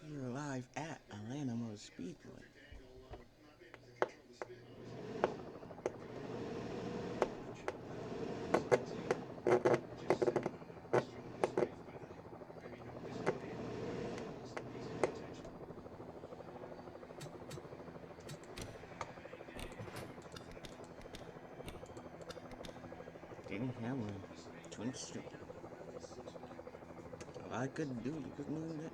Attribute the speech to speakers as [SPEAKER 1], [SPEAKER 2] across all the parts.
[SPEAKER 1] You're live at Atlanta Motor Speedway. Denny Hamlin, twin streak. I couldn't do it, couldn't do that.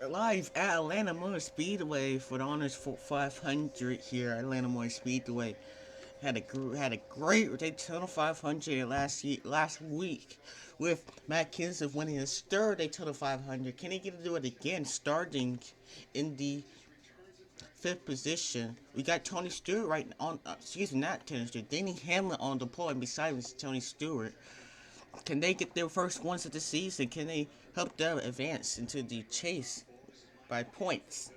[SPEAKER 1] Live at Atlanta Motor Speedway for the Honors 500 here at Atlanta Motor Speedway. Had a great Daytona 500 last week with Matt Kenseth winning his third Daytona 500. Can he get to do it again, starting in the fifth position? We got Tony Stewart right on. Not Tony Stewart. Denny Hamlin on the pole, and besides Tony Stewart. Can they get their first ones of the season? Can they help them advance into the chase by points?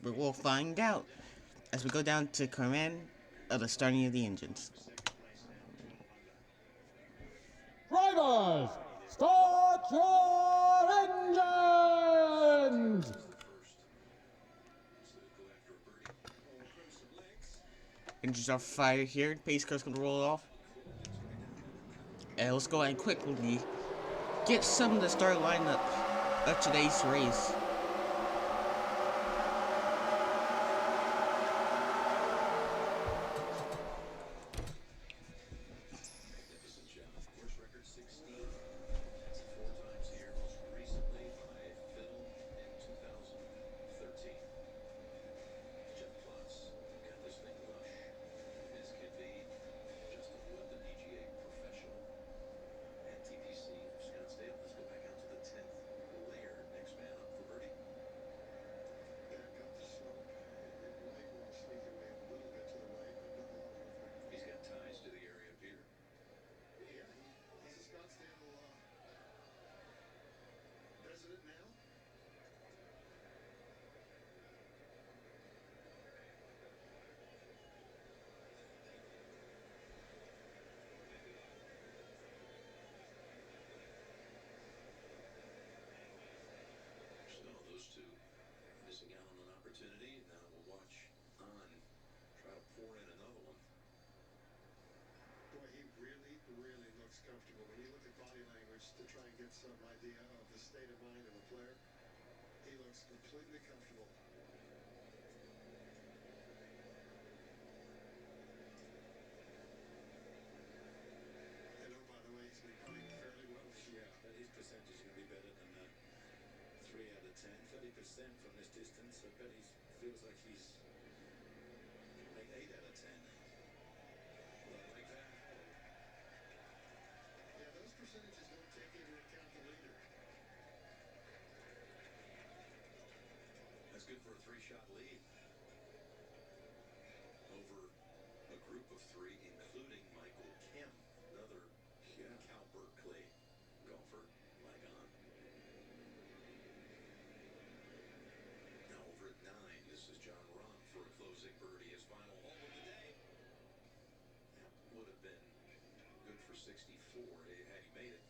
[SPEAKER 1] We'll find out as we go down to command of the starting of the engines.
[SPEAKER 2] Drivers, start your engines!
[SPEAKER 1] Engines are fired here. Pace car's gonna roll off. And let's go ahead and quickly get some of the start lineup of today's race.
[SPEAKER 3] That's good for a three-shot lead over a group of three, including Michael Kim, another Cal Berkeley golfer, Logono. Now over at 9, this is John Rahm for a closing birdie, his final hole of the day. That would have been good for 64 had he made it.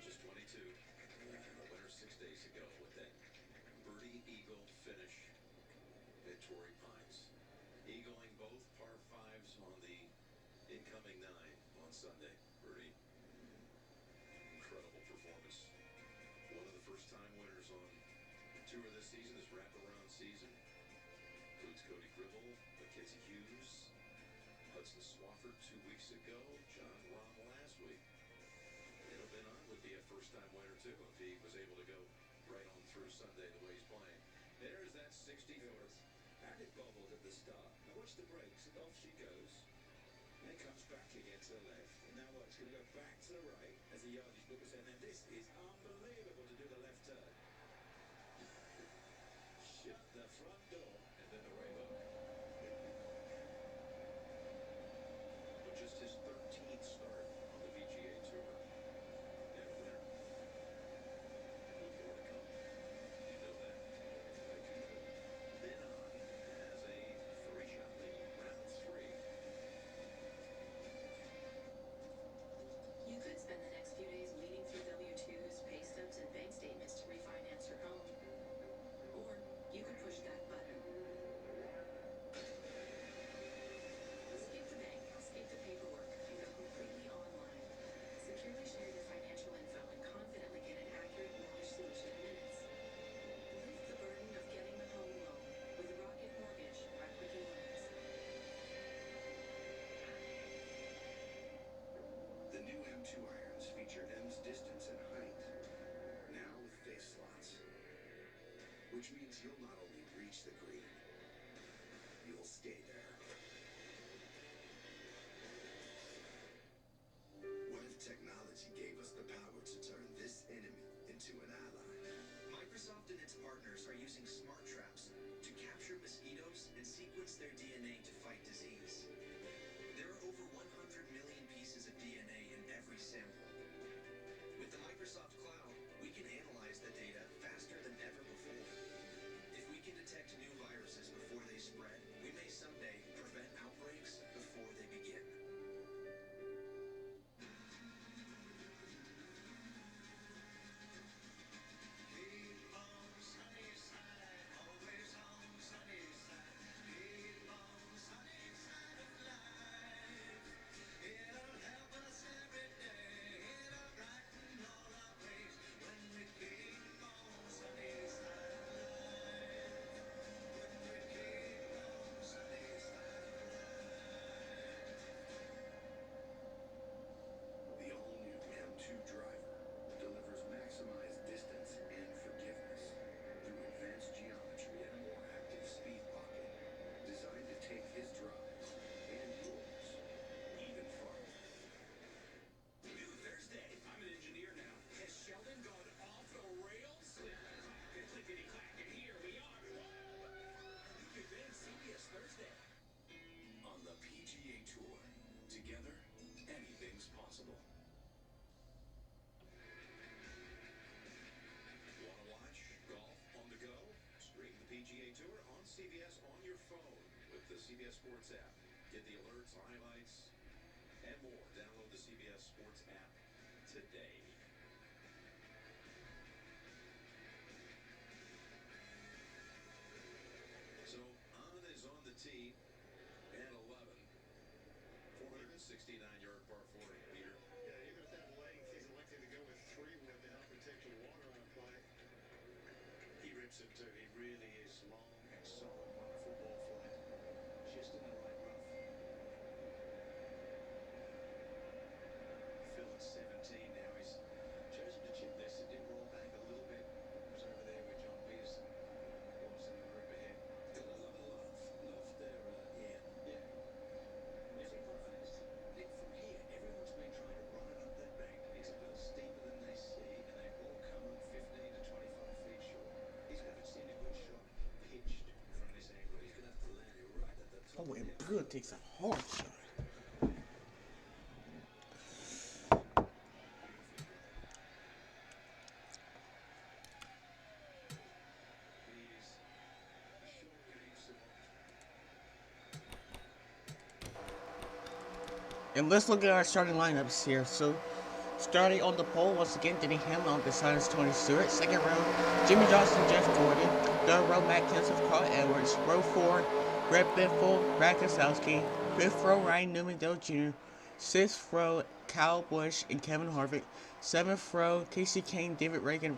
[SPEAKER 3] Just 22. The winner 6 days ago with that birdie eagle finish at Torrey Pines. Eagling both par 5s on the incoming 9 on Sunday. Birdie. Incredible performance. One of the first-time winners on tour this season, this wraparound season. Includes Cody Gribble, Mackenzie Hughes, Hudson Swafford 2 weeks ago, John Rahm last week. Menard would be a first-time winner too if he was able to go right on through Sunday the way he's playing. There's that 64th.
[SPEAKER 4] And it bobbled at the start. Now watch the brakes, and off she goes. And it comes back again to the left. And now what? It's going to go back to the right as the yardage book is. And then this is unbelievable to do the left turn. Shut the front door and then the rainbow.
[SPEAKER 3] But just his 13th start on the PGA Tour. And a winner. More to come. You know that. I do. Menard has a 3-shot lead. Round 3.
[SPEAKER 5] You could spend the next few days weeding through W-2s, pay stubs, and bank statements to refinance your home. Or you could push that button. Skip the bank, skip the paperwork, and go completely online. Securely share your financial info and confidently get an accurate mortgage solution in minutes. Lift the burden of getting the home loan with Rocket Mortgage by Quickie Loans.
[SPEAKER 6] The new M2 irons feature M's distance and height, now with face slots. Which means you'll not only reach the green, you'll stay there. What if technology gave us the power to turn this enemy into an ally?
[SPEAKER 7] Microsoft and its partners are using smart traps to capture mosquitoes and sequence their DNA to fight disease. There are over 100 million pieces of DNA in every sample. With the Microsoft Cloud, we can analyze the data faster than ever before. If we can detect new viruses before they spread, we may someday prevent outbreaks before they begin.
[SPEAKER 8] Keep on sunny side, always on sunny side. Keep on sunny side of life. It'll help us every day. It'll brighten all our ways when we keep on sunny side of life. When we keep on sunny side of life.
[SPEAKER 6] The all-new M2 driver delivers maximized distance and forgiveness through advanced geometry and a more active speed pocket, designed to take his drives and yours even farther.
[SPEAKER 4] New Thursday. I'm an engineer now. Has Sheldon gone off the rails? Clickety-clack, and here we are. New Big Ben CBS Thursday.
[SPEAKER 6] On the PGA Tour, together, anything's possible.
[SPEAKER 3] Want to watch golf on the go? Stream the PGA Tour on CBS on your phone with the CBS Sports app. Get the alerts, highlights, and more. Download the CBS Sports app today. So, on is on the tee at 11. 469-yard par 4, Peter.
[SPEAKER 9] Yeah, even at that length, he's electing to go with 3 wood to help protect the water on play. He rips it too. He really is long and solid, wonderful ball flight. Just in the right rough. Phil at 17 now. He's chosen to chip this. It did roll back a little bit. It was over there where John Peterson was in the group ahead.
[SPEAKER 4] Got a lot of love there, Ian.
[SPEAKER 9] Yeah.
[SPEAKER 4] Is he quite fast?
[SPEAKER 1] Oh, and Bill takes a hard shot. And let's look at our starting lineups here. So, starting on the pole, once again, Denny Hamlin on the side is Tony Stewart. Second row, Jimmie Johnson, Jeff Gordon. Third row, Matt Kenseth, Carl Edwards. Row 4, Brett Biffle, Brad Keselowski. Fifth row, Ryan Newman, Dale Jr. Sixth row, Kyle Busch and Kevin Harvick. Seventh row, Kasey Kahne, David Reagan.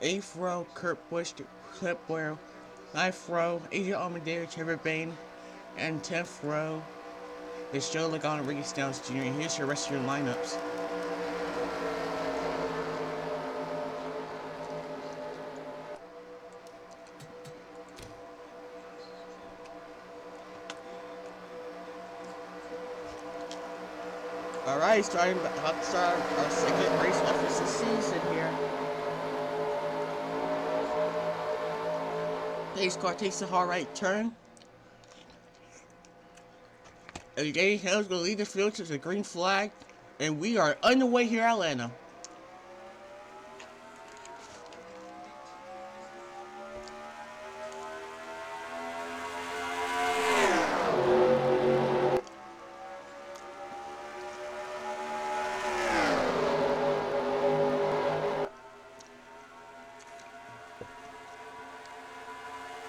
[SPEAKER 1] Eighth row, Kurt Busch, Clint Bowyer. Ninth row, Aric Almirola, Trevor Bayne. And 10th row is Joe Logono, Ricky Stenhouse Jr. And here's your rest of your lineups. Alright, about to start our second race of the season here. Pace car takes a hard right turn. And Denny Hamlin's going to lead the field to the green flag. And we are underway here at Atlanta.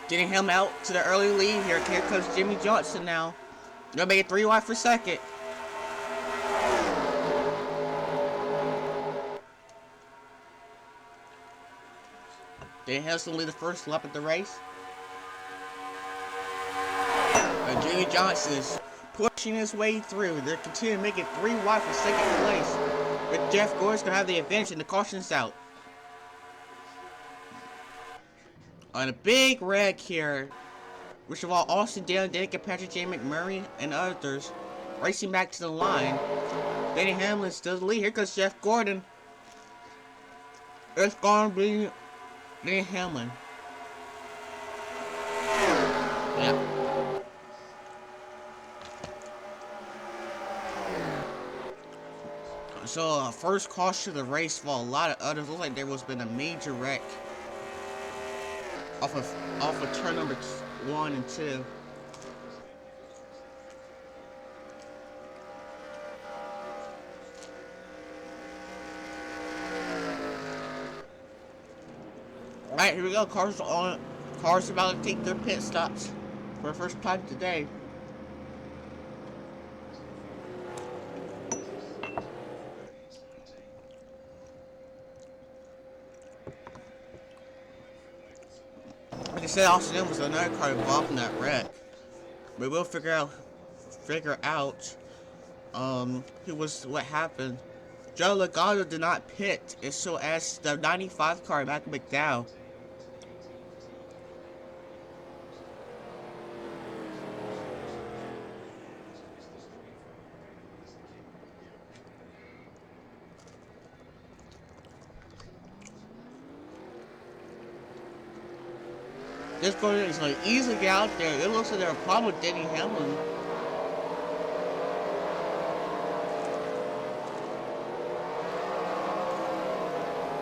[SPEAKER 1] Getting him out to the early lead here. Here comes Jimmie Johnson now. Gonna make it 3 wide for second. Denny Hamlin lead the first lap of the race. And Jimmie Johnson is pushing his way through. They're continuing to make it 3 wide for second place. But Jeff Gordon's gonna have the advantage and the caution's out. On a big wreck here, which of all Austin Dillon, Danica Patrick, J. McMurray, and others racing back to the line. Denny Hamlin still the lead. Here comes Jeff Gordon. It's gonna be Denny Hamlin. Yeah. So first caution of the race for a lot of others. Looks like there was been a major wreck off of turn number 1 and 2. Alright, here we go. Cars about to take their pit stops for the first time today. Like I said, Austin Dillon was another car involved in that wreck. We will figure out who was what happened. Joe Logono did not pit, and so as the 95 car, Micheal McDowell. This car is going to easily get out there. It looks like there's a problem with Denny Hamlin.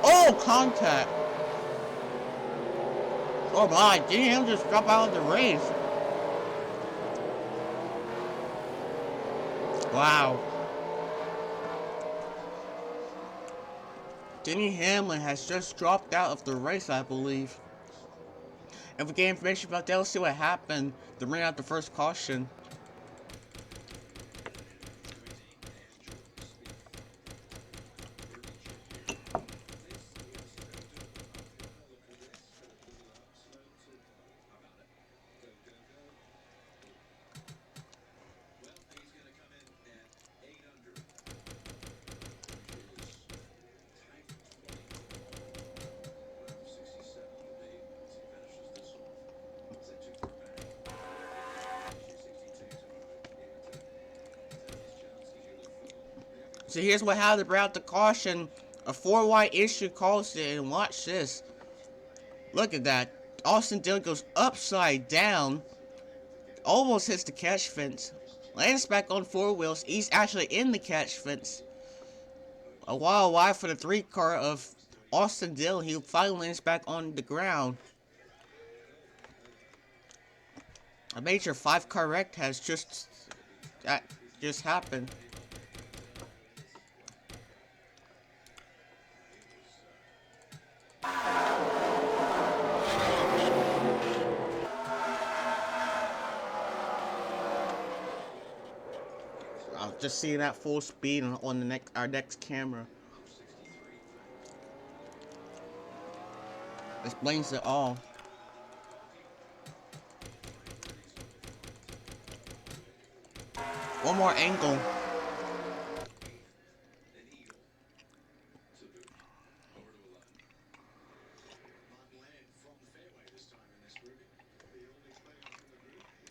[SPEAKER 1] Oh, contact. Oh my, Denny Hamlin just dropped out of the race. Wow. Denny Hamlin has just dropped out of the race, I believe. If we get information about that, let's see what happened to bring out the first caution. So here's what happened to bring out the caution. A 4-wide issue caused it, and watch this. Look at that. Austin Dillon goes upside down. almost hits the catch fence. Lands back on four wheels. He's actually in the catch fence. A while wide for the 3 car of Austin Dillon. He finally lands back on the ground. A major 5-car wreck has just happened. I'll just see that full speed on the our next camera. Explains it all. One more angle.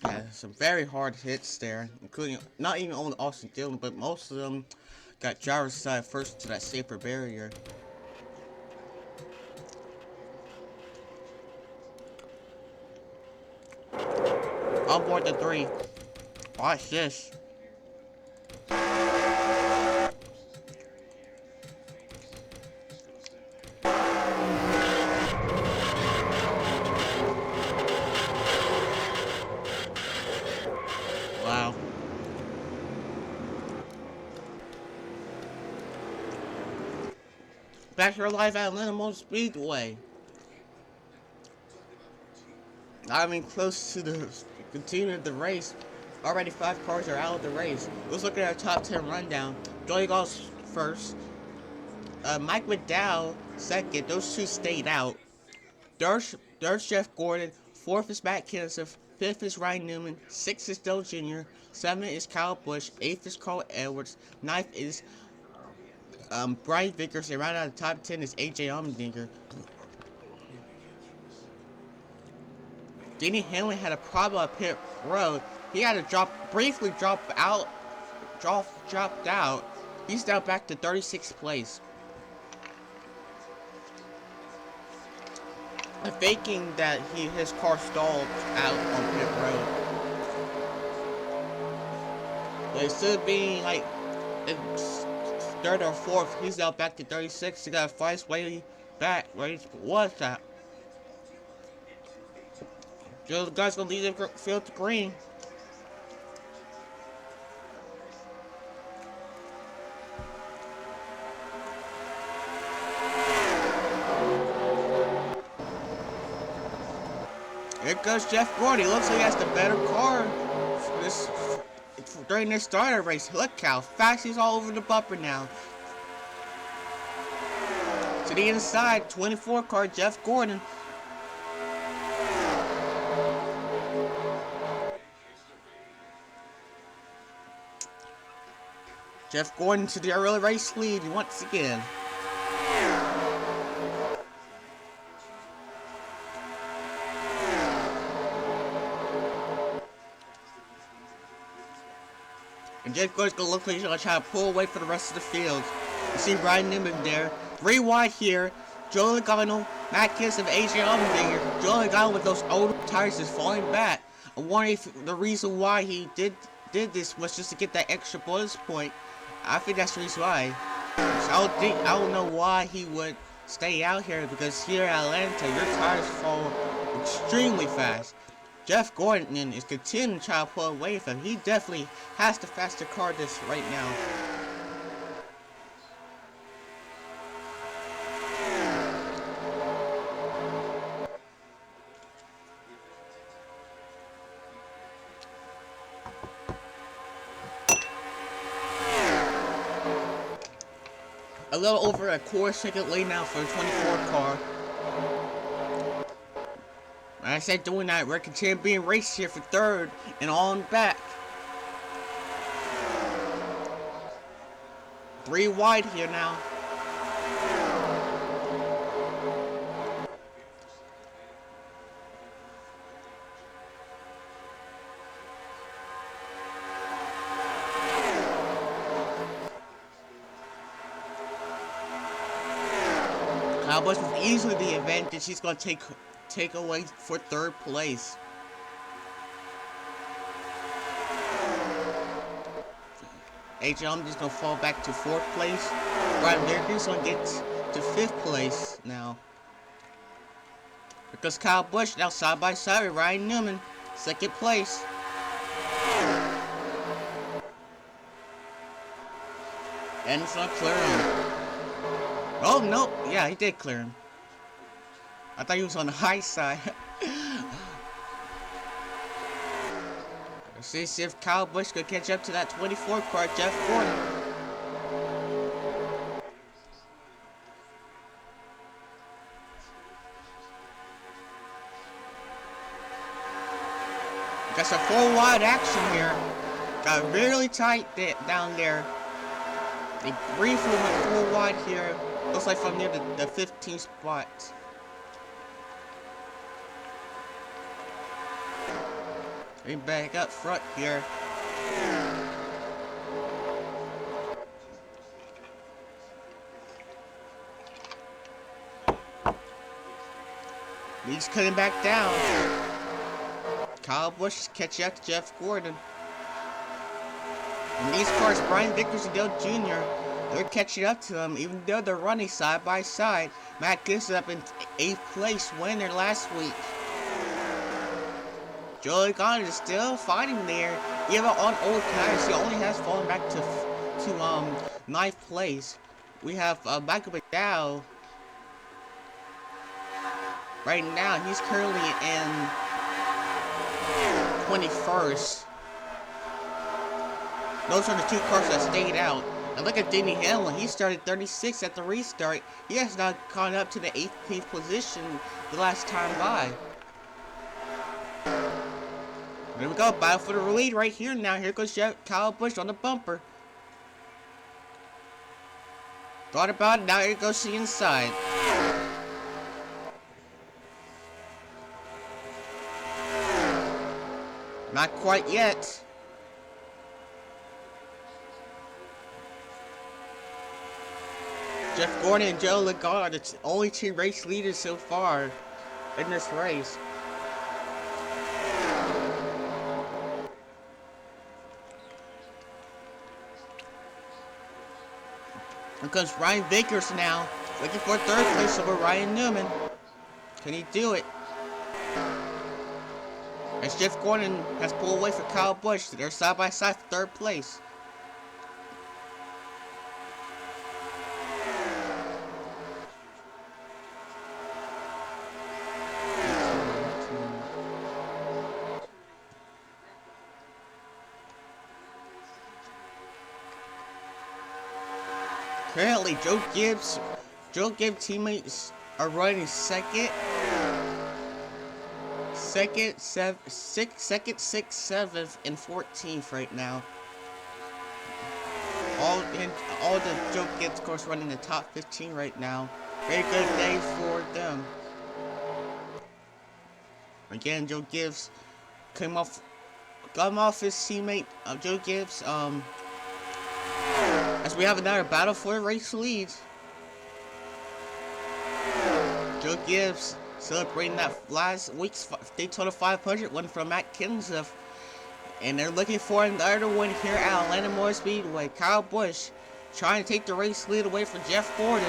[SPEAKER 1] Yeah, some very hard hits there, including not even only Austin Dillon, but most of them got driver's side first to that safer barrier. On board the 3. Watch this. Wow. Back here live at Atlanta Motor Speedway. I mean, close to the continuing of the race. Already 5 cars are out of the race. Let's look at our top 10 rundown. Joey Gall's first. Mike McDowell second. Those two stayed out. Third's Jeff Gordon. 4th is Matt Kenseth. 5th is Ryan Newman. 6th is Dale Jr. 7th is Kyle Busch. 8th is Carl Edwards. 9th is Brian Vickers. And right out of the top 10 is AJ Allmindinger. Denny Hamlin had a problem at pit road. He had to briefly dropped out. He's now back to 36th place. Faking that his car stalled out on pit road. But instead of being like in 3rd or 4th, he's now back to 36th. He got to fight his way back. What's that? The guy's gonna leave the field to green. Here goes Jeff Gordon. He looks like he has the better car during this starter race. Look how fast he's all over the bumper now. To the inside, 24 car Jeff Gordon. Jeff Gordon to the early race lead once again. And Jeff Gordon's gonna look like he's gonna try to pull away for the rest of the field. You see Ryan Newman there. 3 wide here. Joe Logono, Matt Kenseth, AJ Allmindinger. Joe Logono with those old tires is falling back. I wonder if the reason why he did this was just to get that extra bonus point. I think that's the reason why. So I don't know why he would stay out here, because here at Atlanta, your tires fall extremely fast. Jeff Gordon is continuing to try to pull away from him. He definitely has the faster car this right now. A little over a quarter second late now for the 24 car. Like I said, doing that, we're continuing being raced here for 3rd and on back. 3 wide here now. Busch was easily the advantage he's going to take away for 3rd place. AJ Allmindinger's gonna fall back to 4th place. Brian Vicker's gonna get to 5th place now. Because Kyle Busch now side by side with Ryan Newman, 2nd place. And it's gonna clear him. Oh no, yeah, he did clear him. I thought he was on the high side. Let's see if Kyle Busch could catch up to that 24 car, Jeff Gordon. Got some 4 wide action here. Got really tight down there. They briefly went 4 wide here. Looks like from near the 15th spot. They back up front here. He's cutting back down. Kyle Busch is catching up to Jeff Gordon. And these cars, Brian Vickers and Dale Jr., they're catching up to him, even though they're running side by side. Matt Kenseth up in 8th place winner last week. Joey Logono is still fighting there. Even on old tires, he only has fallen back to 9th place. We have Micheal Mcdowell. Right now, he's currently in 21st. Those are the 2 cars that stayed out. And look at Denny Hamlin. He started 36th at the restart. He has not gone up to the 18th position the last time by. There we go. Battle for the lead right here now. Here goes Kyle Busch on the bumper. Thought about it. Now here goes the inside. Not quite yet. Jeff Gordon and Joe Logono are the only 2 race leaders so far in this race. Here comes Ryan Vickers now, looking for 3rd place over Ryan Newman. Can he do it? As Jeff Gordon has pulled away from Kyle Busch, they're side by side for 3rd place. Currently, Joe Gibbs teammates are running 2nd, 6th, 7th, and 14th right now. All the Joe Gibbs cars running the top 15 right now. Very good day for them. Again, Joe Gibbs got off his teammate Joe Gibbs. As we have another battle for the race lead. Joe Gibbs celebrating that last week's Daytona 500 win from Matt Kenseth. And they're looking for another win here at Atlanta Motor Speedway. Kyle Busch trying to take the race lead away from Jeff Gordon.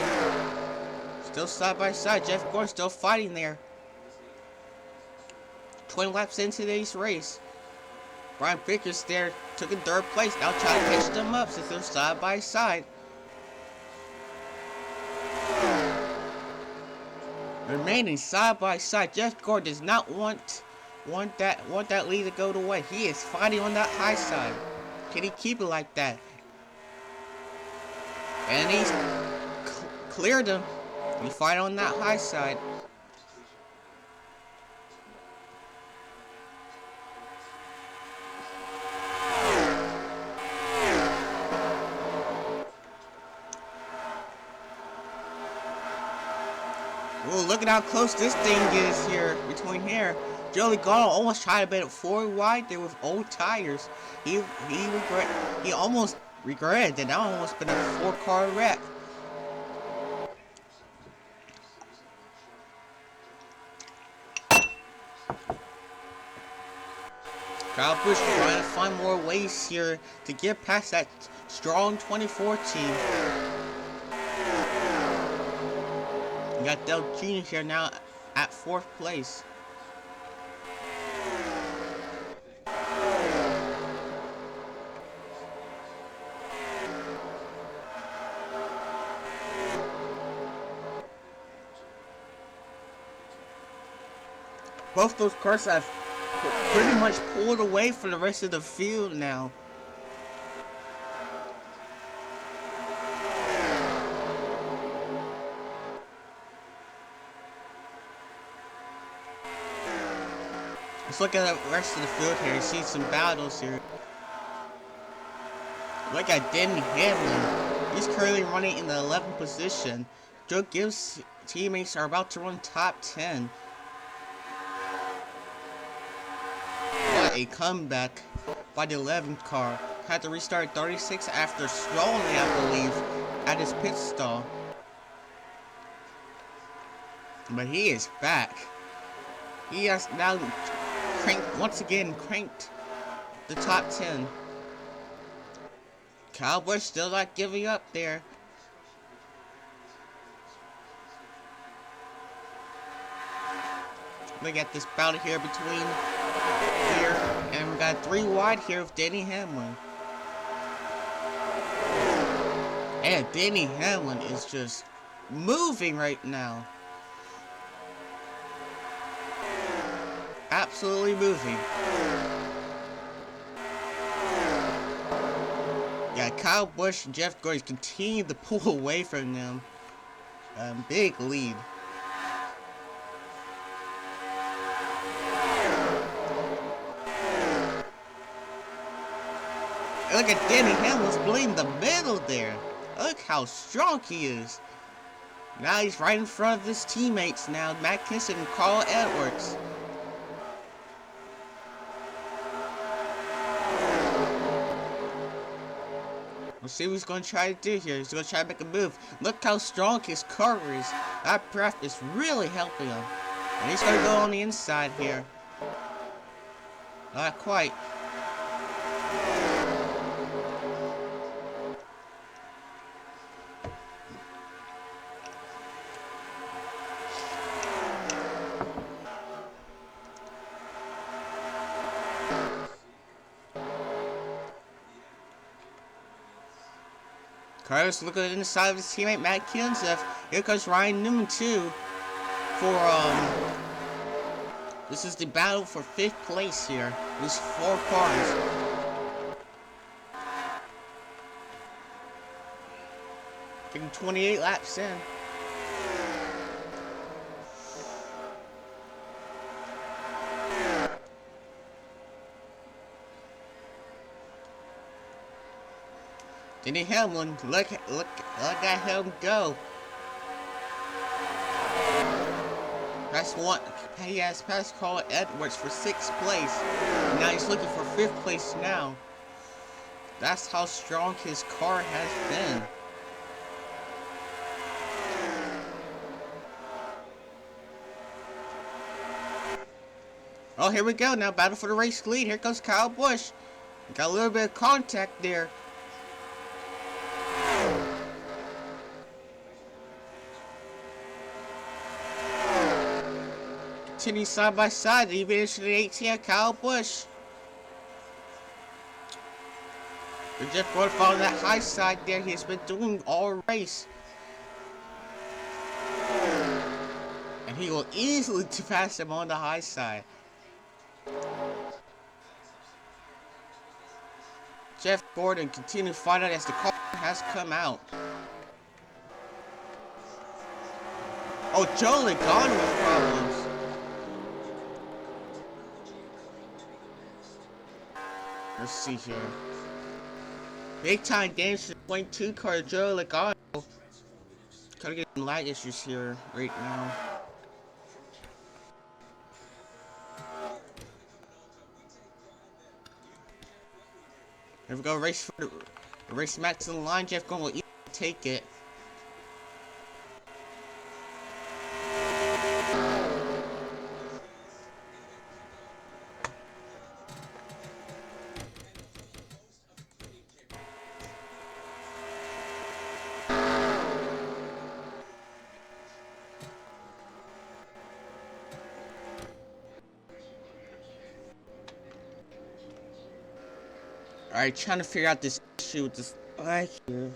[SPEAKER 1] Still side by side. Jeff Gordon still fighting there. 20 laps into today's race. Brian Vickers there took in 3rd place. Now trying to catch them up since they're side by side. Remaining side by side. Jeff Gordon does not want that lead to go away. He is fighting on that high side. Can he keep it like that? And he's cleared him. He fighting on that high side. Ooh, look at how close this thing is here, between here. Joe Logono almost tried to bet it 4 wide there with old tires. He almost regretted that. That almost been a 4-car wreck. Kyle Busch trying to find more ways here to get past that strong 2014. You got Dale Jr. here now at 4th place. Both those cars have pretty much pulled away from the rest of the field now. Let's look at the rest of the field here and see some battles here. Look at Denny Hamlin. He's currently running in the 11th position. Joe Gibbs' teammates are about to run top 10. What a comeback by the 11th car. Had to restart 36 after stalling, I believe, at his pit stall. But he is back. He has now once again cranked the top 10. Kyle Busch still not giving up there. Look at this battle here between here, and we got 3 wide here with Denny Hamlin. And Denny Hamlin is just moving right now. Absolutely moving. Yeah, Kyle Busch and Jeff Gordon continue to pull away from them. Big lead. Look at Denny Hamlin's bleeding the middle there. Look how strong he is. Now he's right in front of his teammates now, Matt Kenseth and Carl Edwards. Let's see what he's going to try to do here. He's going to try to make a move. Look how strong his car is. That breath is really helping him. And he's going to go on the inside here. Not quite. Carlos looking at the inside of his teammate Matt Kenseth. Here comes Ryan Newman too. This is the battle for 5th place here. There's 4 cars. Getting 28 laps in. Denny Hamlin, look at him go. He has passed Carl Edwards for 6th place. Now he's looking for 5th place now. That's how strong his car has been. Oh, here we go now. Battle for the race lead. Here comes Kyle Busch. Got a little bit of contact there. Continue side by side. Even into the 18th, Kyle Busch. We're just going to follow that high side there. He's been doing all race. And he will easily pass him on the high side. Jeff Gordon continue to fight out as the car has come out. Oh, Joe Logono with problems. Let's see here. Big time damage to the 22 car, Joe Logono. Kind of get some light issues here right now. Here we go, race for the race match to the line. Jeff Gordon will take it. Alright, trying to figure out this issue with this lag here.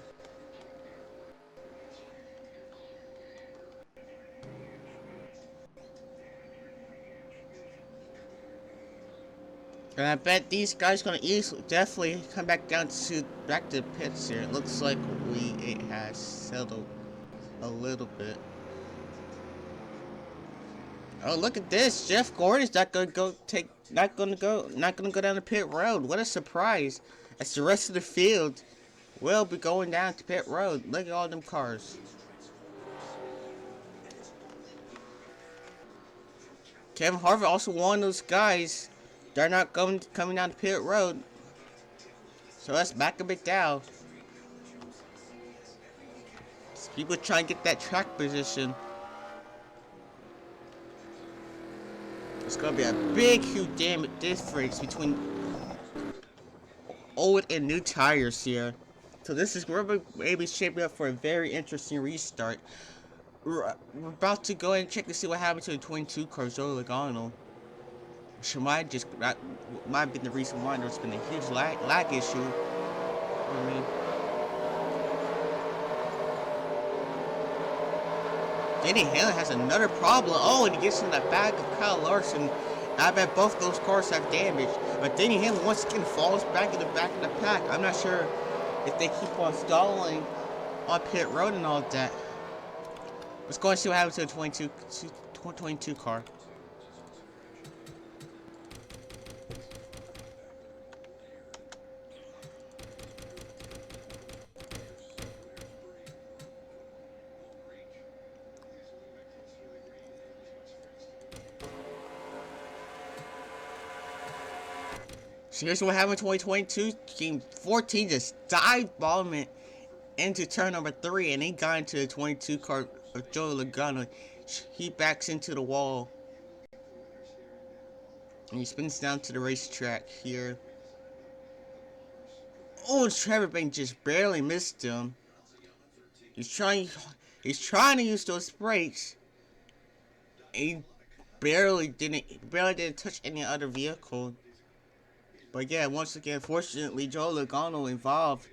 [SPEAKER 1] And I bet these guys gonna easily, definitely come back to the pits here. It looks like it has settled a little bit. Oh, look at this! Jeff Gordon's not gonna go down the pit road. What a surprise! As the rest of the field will be going down to pit road. Look at all them cars. Kevin Harvick also one of those guys. They're not coming down the pit road. So let's back a bit down. People trying to get that track position. It's gonna be a big, huge difference between old and new tires here. So this is maybe shaping up for a very interesting restart. We're about to go ahead and check to see what happened to the 22 car, Joey Logono. Which might have been the reason why there's been a huge lag issue. You know what I mean? Denny Hamlin has another problem. Oh, and he gets in the back of Kyle Larson. I bet both those cars have damage. But Denny Hamlin once again falls back in the back of the pack. I'm not sure if they keep on stalling on pit road and all that. Let's go and see what happens to the 22 car. So here's what happened in 2022. Team 14 just dived Bowman into turn number 3, and he got into the 22 car of Joey Logono. He backs into the wall. And he spins down to the racetrack here. Oh, Trevor Bayne just barely missed him. He's trying to use those brakes. And he barely didn't touch any other vehicle. But yeah, once again, fortunately, Joey Logono involved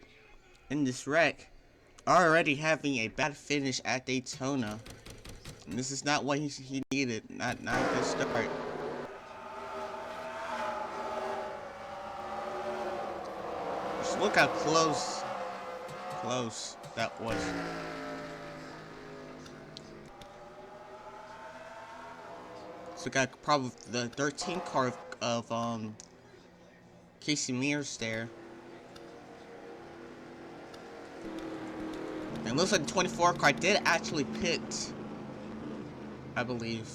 [SPEAKER 1] in this wreck, already having a bad finish at Daytona. And this is not what he needed. Not a good start. Just look how close that was. So got probably the 13 car of Kasey Mears there. And it looks like the 24 car did actually pit, I believe.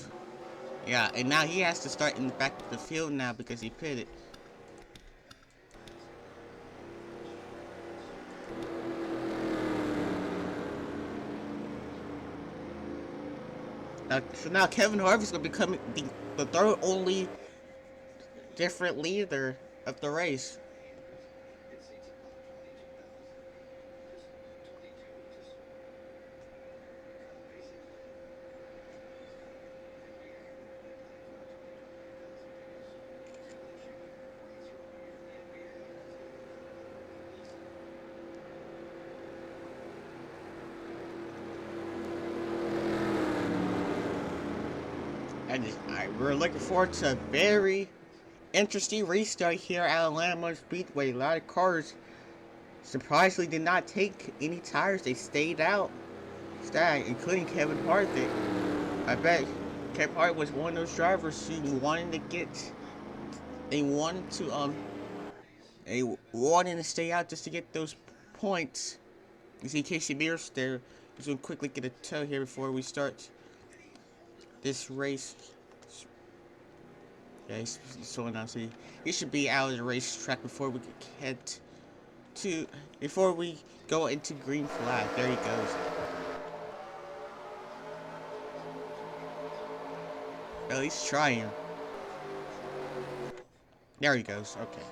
[SPEAKER 1] Yeah, and now he has to start in the back of the field now because he pitted. So now Kevin Harvick's going to become the third only different leader of the race. And we're looking forward to a very interesting restart here at Atlanta Speedway. A lot of cars surprisingly did not take any tires. They stayed out, including Kevin Harvick. I bet Kevin Harvick was one of those drivers who wanted to stay out just to get those points. You see Kasey Mears there. Just gonna quickly get a tow here before we start this race. Yeah, he's slowing down. So he should be out of the racetrack before we go into green flag. There he goes. Well, he's trying. There he goes. Okay.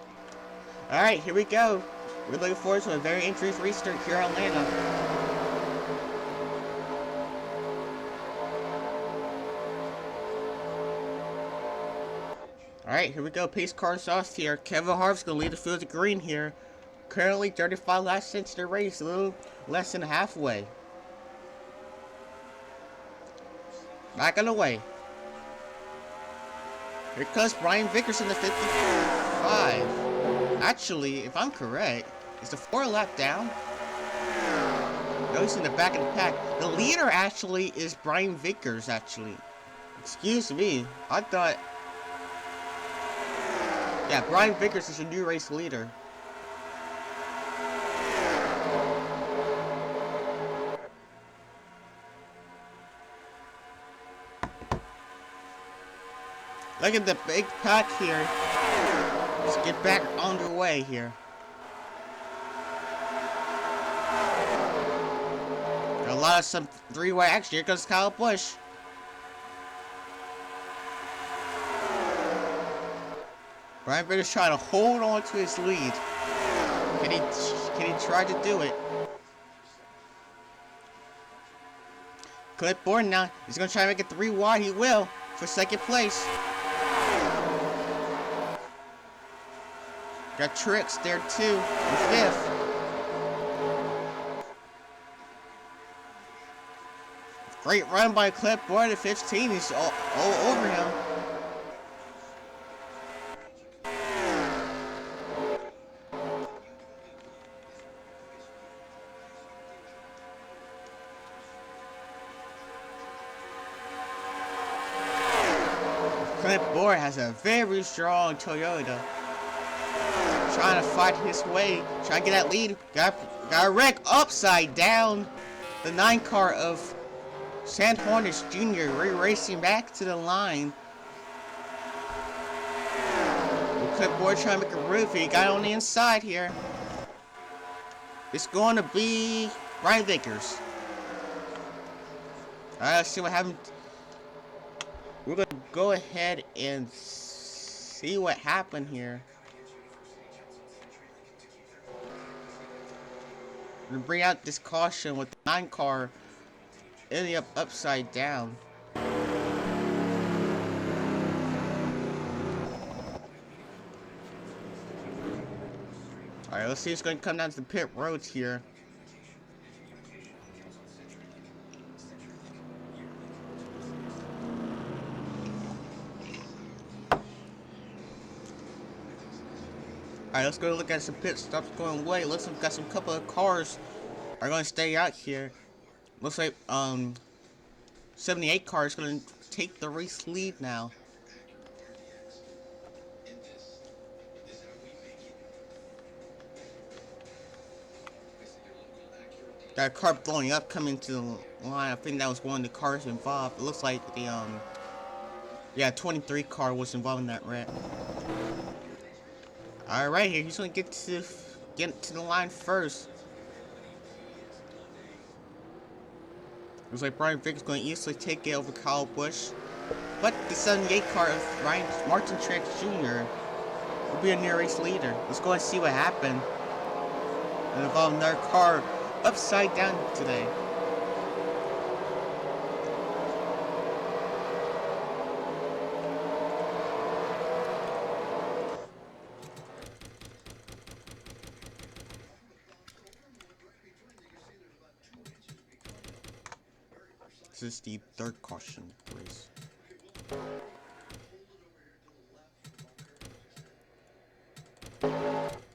[SPEAKER 1] All right, here we go. We're looking forward to a very interesting restart here in Atlanta. Alright, here we go. Pace cars off here. Kevin Harvick's going to lead the field to green here. currently 35 laps into the race, a little less than halfway. Back on the way. Here comes Brian Vickers in the 55. Actually, if I'm correct, is the 4 lap down? No, he's in the back of the pack. The leader actually is Brian Vickers, actually. Excuse me. I thought... Yeah, Brian Vickers is your new race leader. Look at the big pack here. Let's get back underway here. A lot of some three-way action. Here comes Kyle Busch. Brian Vickers trying to hold on to his lead. Can he try to do it? Clint Bowyer now. He's gonna try to make it 3 wide. He will for second place. Got Truex there too in 5th. Great run by Clint Bowyer at 15. He's all over him. Clint Bowyer has a very strong Toyota. Trying to fight his way, trying to get that lead. Got a wreck upside down. The 9 car of Hornish Jr. racing back to the line. Clint Bowyer trying to make a roof. He got on the inside here. It's going to be Brian Vickers. Alright, let's see what happened. We're going to go ahead and see what happened here. We're going to bring out this caution with the 9 car ending up upside down. Alright, let's see who's going to come down to the pit roads here. Alright, let's go look at some pit stops going away. Looks like we've got some couple of cars are going to stay out here. Looks like 78 car is going to take the race lead now. Got a car blowing up coming to the line. I think that was one of the cars involved. It looks like the 23 car was involved in that wreck. Alright, here he's gonna get to the line first. Looks like Brian Vickers is going to easily take it over Kyle Busch. But the 78 car of Martin Truex Jr. will be a near race leader. Let's go and see what happened. And involve another car upside down today. This is the 3rd caution race.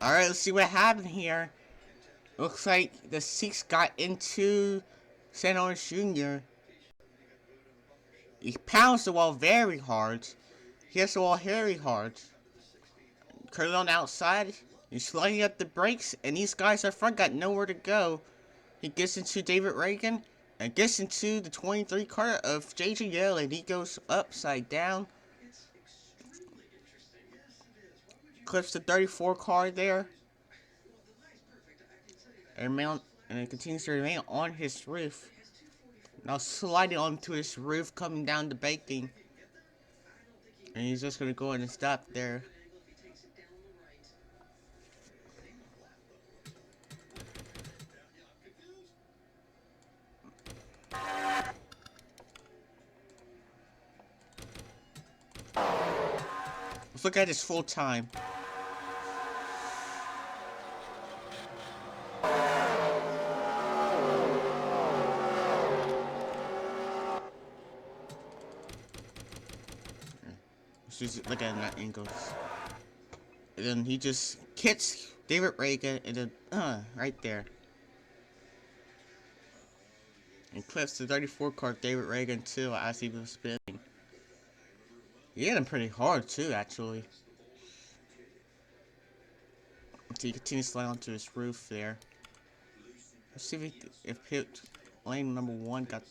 [SPEAKER 1] Alright, let's see what happened here. Looks like the 6 got into Stenhouse Jr. He pounds the wall very hard. He hits the wall very hard. Curling on the outside. He's sliding up the brakes, and these guys up front got nowhere to go. He gets into David Ragan. And gets into the 23 car of JGL, and he goes upside down. Clips the 34 car there. And it continues to remain on his roof. Now sliding onto his roof, coming down the banking. And he's just going to go ahead and stop there. Let's look at his full time. Just look at that angle. And then he just hits David Ragan, and then right there. And clips the 34 car David Ragan too as he was spinning. He hit him pretty hard too, actually. So he continues to slide onto his roof there. Let's see if pit lane number 1 got.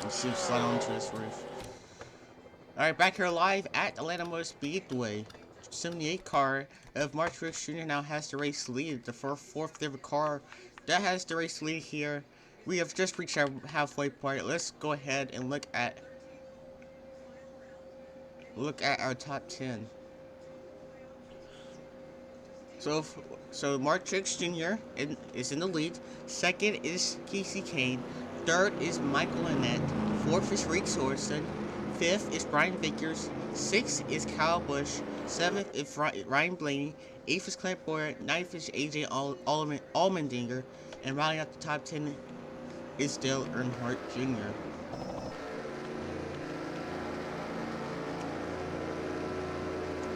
[SPEAKER 1] Let's see him slide onto his roof. Alright, back here live at Atlanta Motor Speedway. 78 car of Truex Jr. now has the race lead. The fourth ever car that has the race lead here. We have just reached our halfway point. Let's go ahead and look at our top 10. So Truex Jr. is in the lead. Second is Kasey Kahne. Third is Micheal Mcdowell. Fourth is SOrenson. Fifth is Brian Vickers. Sixth is Kyle Busch. Seventh is Ryan Blaney. Eighth is Clint Bowyer. Ninth is AJ Allmindinger. And rounding out the top 10 is still Earnhardt Jr.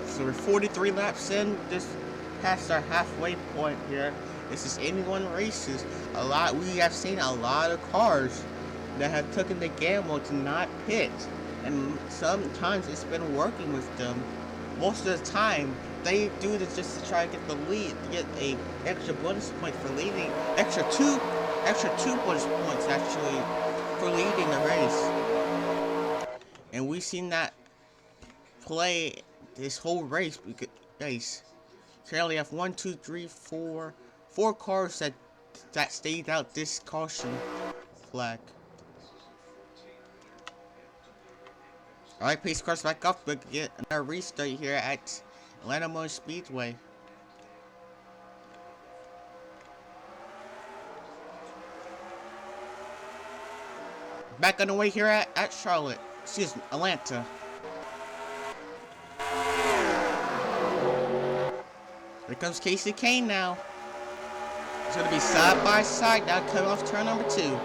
[SPEAKER 1] So we're 43 laps in, just past our halfway point here. This is 81 races. We have seen a lot of cars that have taken the gamble to not pit. And sometimes it's been working with them. Most of the time, they do this just to try to get the lead, to get a extra bonus point for leading, extra two bonus points actually for leading the race. And we've seen that play this whole race. Currently have 1, 2, 3, 4 cars that stayed out this caution flag. Alright, pace cars back up, but get another restart here at Atlanta Motor Speedway. Back on the way here at Charlotte. Excuse me, Atlanta. Here comes Kasey Kahne now. It's going to be side by side now, coming off turn number 2.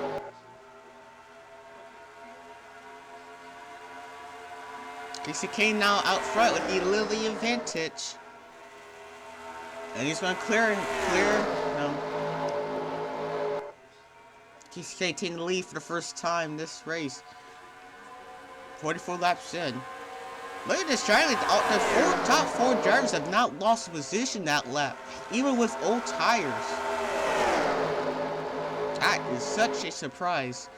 [SPEAKER 1] Kasey Kahne now out front with the Lily advantage. And he's going to clear. Kasey Kahne taking the lead for the first time this race. 44 laps in. Look at this driving. The top 4 drivers have not lost a position that lap, even with old tires. That is such a surprise.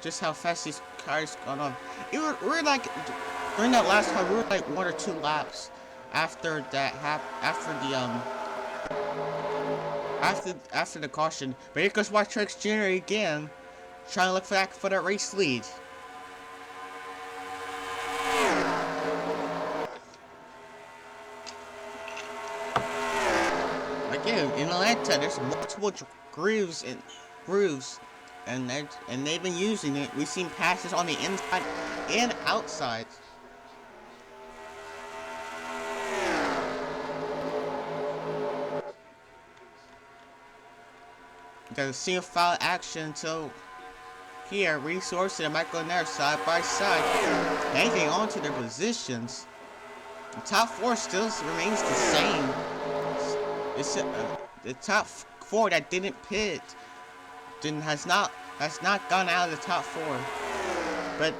[SPEAKER 1] Just how fast these cars gone on. We're like, during that last time, we were like 1 or 2 laps after the caution. But here goes Truex Jr. again, trying to look for that race lead. Again, in Atlanta, there's multiple grooves, and they've been using it. We've seen passes on the inside and outside. Got a single file action until here. SOrenson and Micheal Mcdowell side by side, hanging on to their positions. The top 4 still remains the same. The top 4 that didn't pit has not gone out of the top 4. But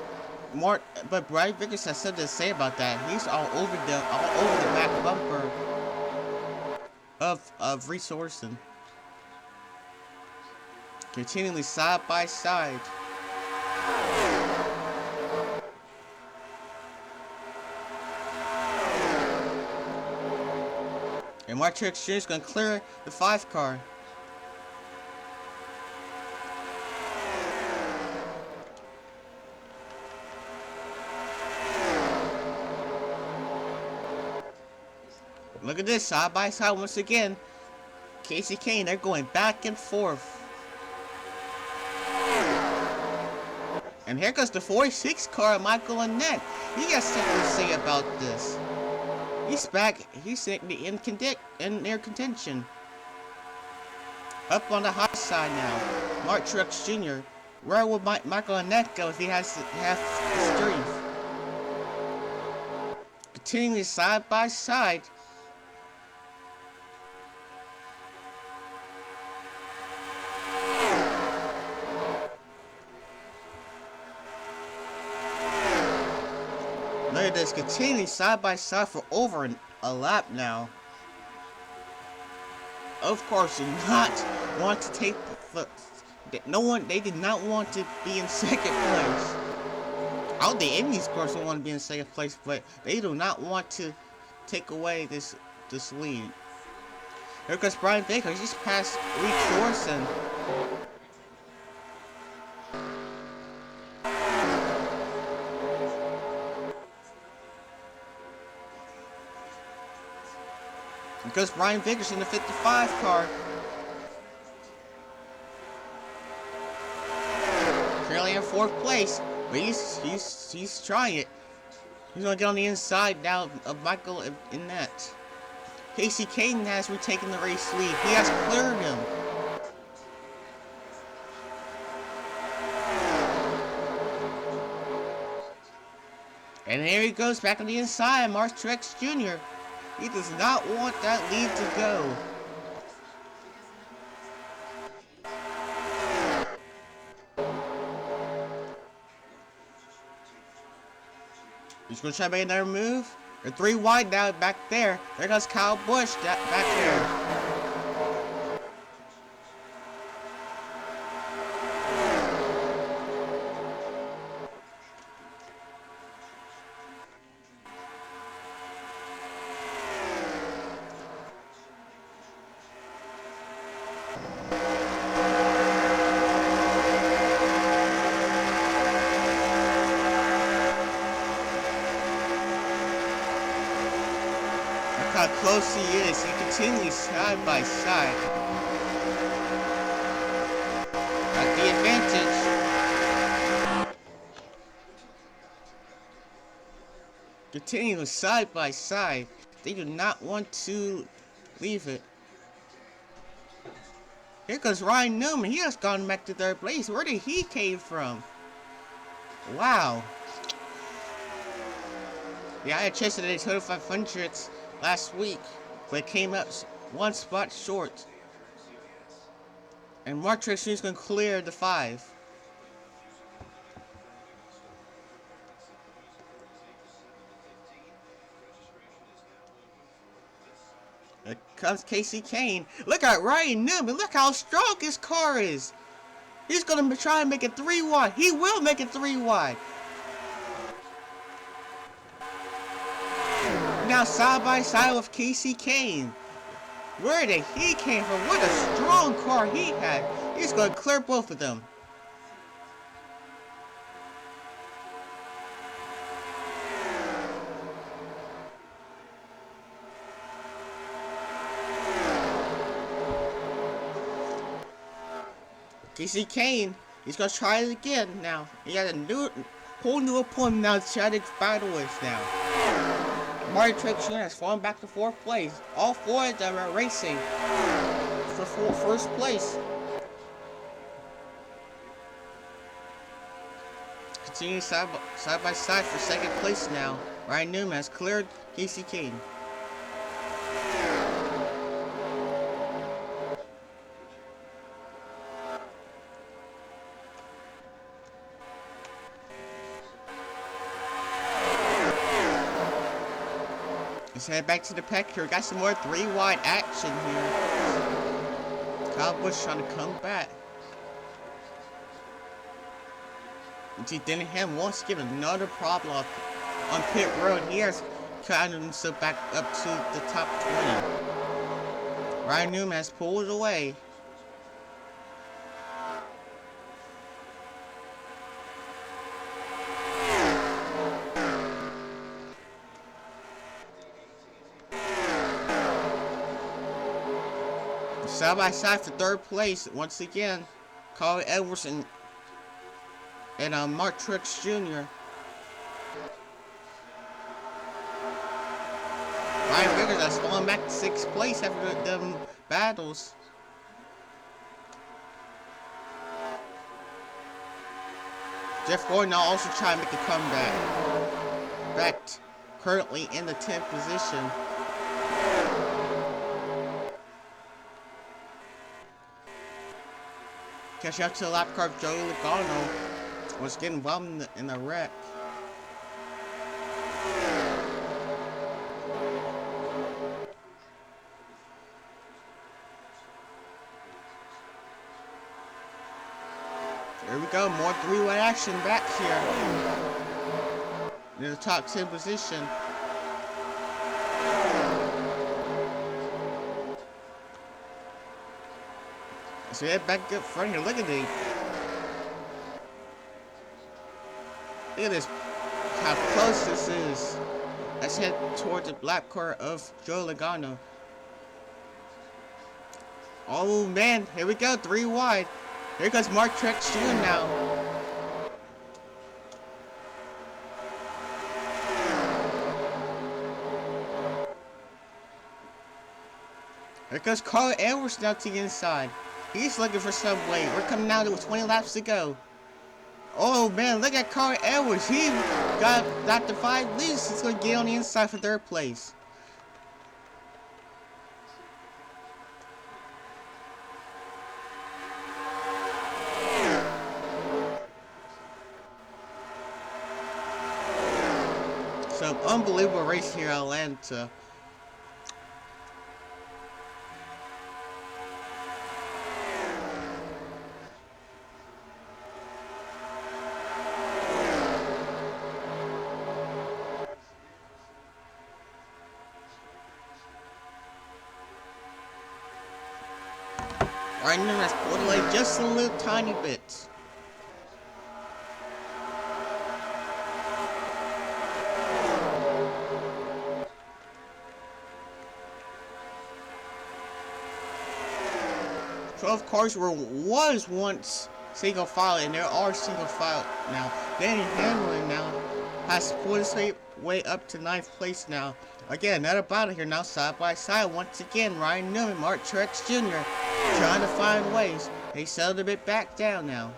[SPEAKER 1] Brian Vickers has something to say about that. He's all over the back bumper of SOrenson. Continually side by side. And Truex Jr. is going to clear the 5 car. Look at this, side by side once again. Kasey Kahne, they're going back and forth. And here goes the 46 car of Micheal Mcdowell. He got something to say about this. He's back. He's in near contention. Up on the high side now. Truex Jr. Where will Michael Annett go if he has half the strength? Continuing side by side. Look at this, continuing side by side for over a lap now. Of course, did not want to take the they did not want to be in second place. I don't think any of these cars don't want to be in second place, but they do not want to take away this lead. Here goes Brian Baker, he just passed SOrenson. Because Brian Vickers in the 55 car. Currently in 4th place, but he's trying it. He's gonna get on the inside now of Michael in that. Kasey Kahne has retaken the race lead. He has cleared him. And there he goes back on the inside, Truex Jr. He does not want that lead to go. He's going to try to make another move. They're 3 wide now back there. There goes Kyle Busch back there. How close he is. He continues side by side. Got the advantage. Continuing side by side. They do not want to leave it. Here goes Ryan Newman. He has gone back to 3rd place. Where did he came from? Wow. Yeah, I had chased it at the 2500s last week, but it came up 1 spot short. And Truex Jr. is going to clear the 5. Here comes Kasey Kahne. Look at Ryan Newman. Look how strong his car is. He's going to try and make it 3 wide. He will make it 3 wide. Now side by side with Kasey Kahne. Where did he came from? What a strong car he had. He's going to clear both of them. Kasey Kahne, he's going to try it again now. He has a whole new opponent now to try to battle with now. Truex Jr. has fallen back to 4th place. All 4 of them are racing for 1st place. Continuing side by side for 2nd place now. Ryan Newman has cleared Kasey Kahne. Let's head back to the pack here. Got some more 3 wide action here. Kyle Busch trying to come back. You see, Denny Hamlin wants to give another problem on pit road. He has gotten himself back up to the top 20. Ryan Newman has pulled away. Side by side for 3rd place once again. Carl Edwards and Truex Jr. Ryan Vickers has fallen back to 6th place after them battles. Jeff Gordon now also trying to make a comeback. Back currently in the 10th position. Catch up to the lap car of Joey Logono was getting involved in the wreck. There we go, more three-way action back here in the top 10 position. So yeah, back up front here. Look at this, how close this is. Let's head towards the black car of Joe Logono. Oh man, here we go, 3 wide. Here goes Truex Jr. now. Here goes Carl Edwards now to the inside. He's looking for some way. We're coming out with 20 laps to go. Oh man, look at Carl Edwards. He got the 5 leads. He's going to get on the inside for 3rd place. Some unbelievable race here in Atlanta. Right now, that's pulled away just a little tiny bit. Of cars was once single file, and there are single file now. Denny Hamlin now has pulled his way up to 9th place now. Again, another battle here now, side by side. Once again, Ryan Newman, Truex Jr. trying to find ways. They settled a bit back down now.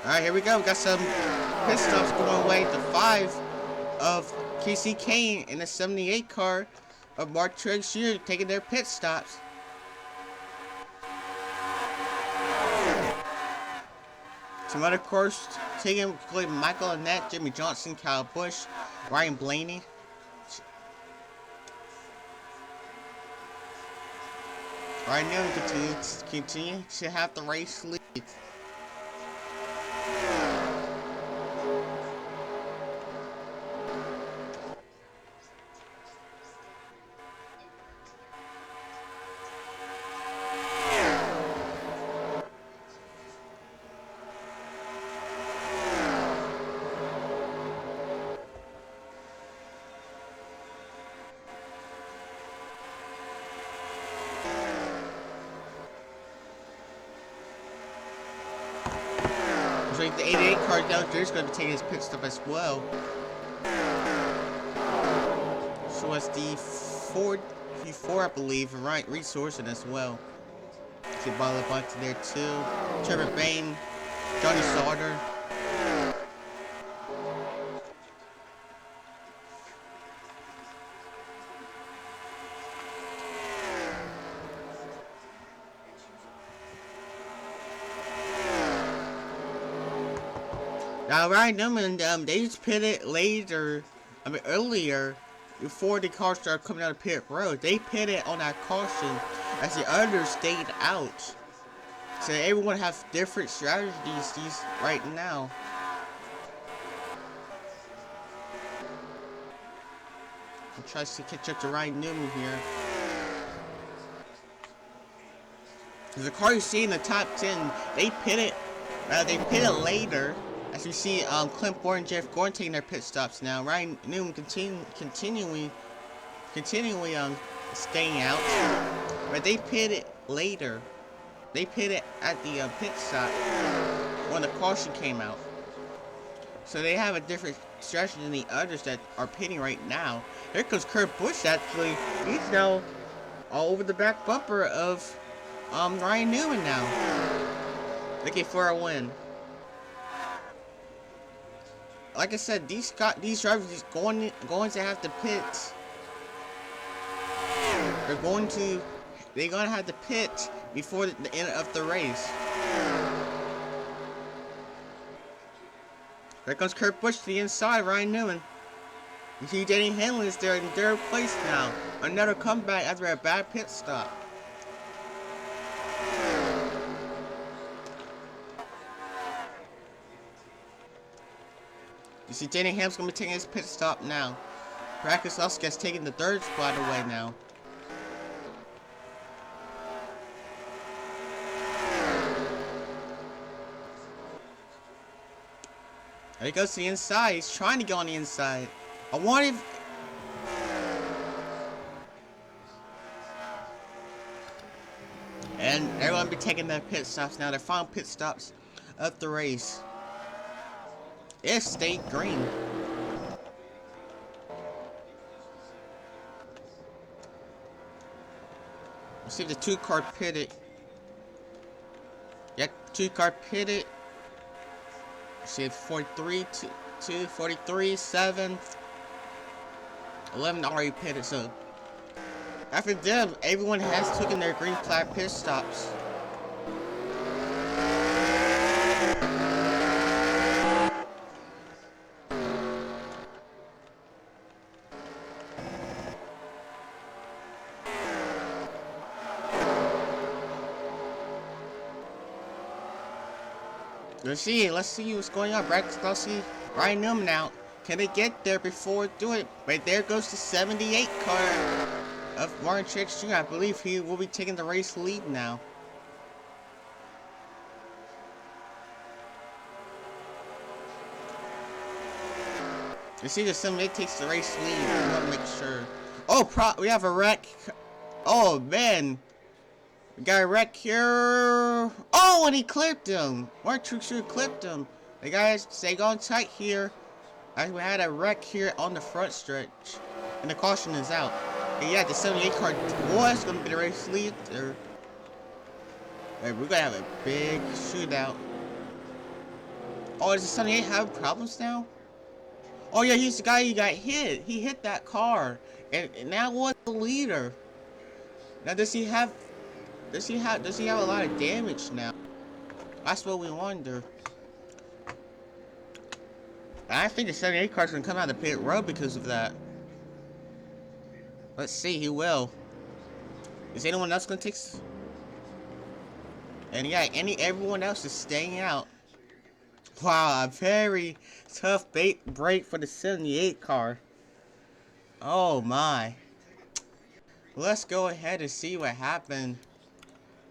[SPEAKER 1] Alright, here we go. We got some pit stops going away. The 5 of Kasey Kahne in the 78 car of Truex Jr. taking their pit stops. Some other cars taking, including Michael Annett, Jimmie Johnson, Kyle Busch, Ryan Blaney. Right now, continue to have the race lead. The 88 car down there is going to be taking his pit stop as well. So it's the 4, I believe, right? Resourcing as well. See Labonte there too. Trevor Bayne, Johnny Sauter. Now, Ryan Newman, they just pitted earlier, before the car started coming out of pit road. They pitted on that caution as the others stayed out. So everyone has different strategies right now. He tries to catch up to Ryan Newman here. The car you see in the top 10, they pitted later. As you see, Clint Bowyer and Jeff Gordon taking their pit stops now. Ryan Newman continually staying out, but they pitted later. They pitted at the pit stop when the caution came out. So they have a different strategy than the others that are pitting right now. Here comes Kurt Busch actually. He's now all over the back bumper of Ryan Newman now. Looking for a win. Like I said, these drivers is going to have to pit. They're gonna have to pit before the end of the race. There comes Kurt Busch to the inside, Ryan Newman. You see Denny Hamlin is there in third place now. Another comeback after a bad pit stop. You see Denny Hamlin's gonna be taking his pit stop now. Keslowski has taken the third spot away now. There he goes to the inside. He's trying to go on the inside. I wanted. And everyone will be taking their pit stops now. Their final pit stops of the race. It stayed green. Let's see if the 2-car pitted. Yep, 2-car pitted. See if 43, 2, 43, 7, 11 already pitted. So after them, everyone has taken their green flag pit stops. Let's see what's going on. Keslowski, Ryan Newman out. Can they get there before do it? Right there goes the 78 car of Martin Truex Jr. I believe he will be taking the race lead now. You see the 78 takes the race lead. I want to make sure. Oh, we have a wreck. Oh man. We got a wreck here. Oh, and he clipped him. Martin Truex Jr. clipped him. The guys stay going tight here. As we had a wreck here on the front stretch. And the caution is out. And yeah, the 78 car was going to be the race leader. We're going to have a big shootout. Oh, does the 78 have problems now? Oh yeah, he's the guy who got hit. He hit that car. And now what's the leader? Now does he have a lot of damage now? That's what we wonder. And I think the 78 car's gonna come out of the pit road because of that. Let's see, he will. Is anyone else gonna take? And yeah, everyone else is staying out. Wow, a very tough break for the 78 car. Oh my. Let's go ahead and see what happened